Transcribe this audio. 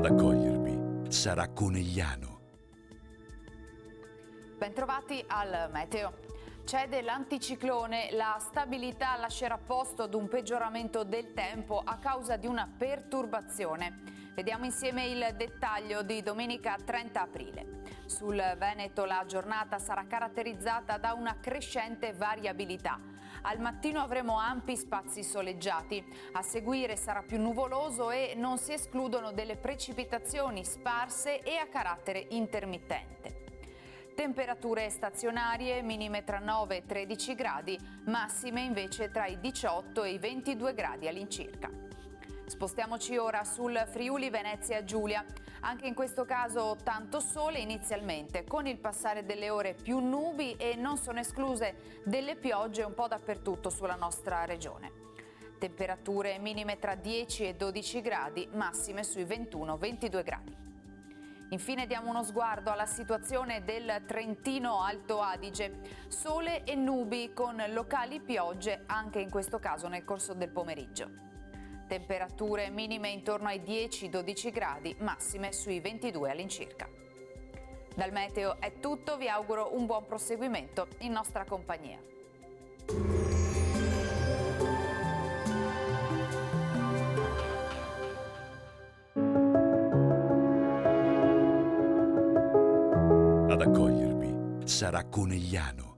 Ad accogliervi sarà Conegliano. Bentrovati al meteo. Cede l'anticiclone, la stabilità lascerà posto ad un peggioramento del tempo a causa di una perturbazione. Vediamo insieme il dettaglio di domenica 30 aprile. Sul Veneto la giornata sarà caratterizzata da una crescente variabilità. Al mattino avremo ampi spazi soleggiati, a seguire sarà più nuvoloso e non si escludono delle precipitazioni sparse e a carattere intermittente. Temperature stazionarie, minime tra 9 e 13 gradi, massime invece tra i 18 e i 22 gradi all'incirca. Spostiamoci ora sul Friuli Venezia Giulia. Anche in questo caso tanto sole inizialmente, con il passare delle ore più nubi e non sono escluse delle piogge un po' dappertutto sulla nostra regione. Temperature minime tra 10 e 12 gradi, massime sui 21-22 gradi. Infine diamo uno sguardo alla situazione del Trentino Alto Adige. Sole e nubi con locali piogge anche in questo caso nel corso del pomeriggio. Temperature minime intorno ai 10-12 gradi, massime sui 22 all'incirca. Dal meteo è tutto, vi auguro un buon proseguimento in nostra compagnia. Ad accogliervi sarà Conegliano.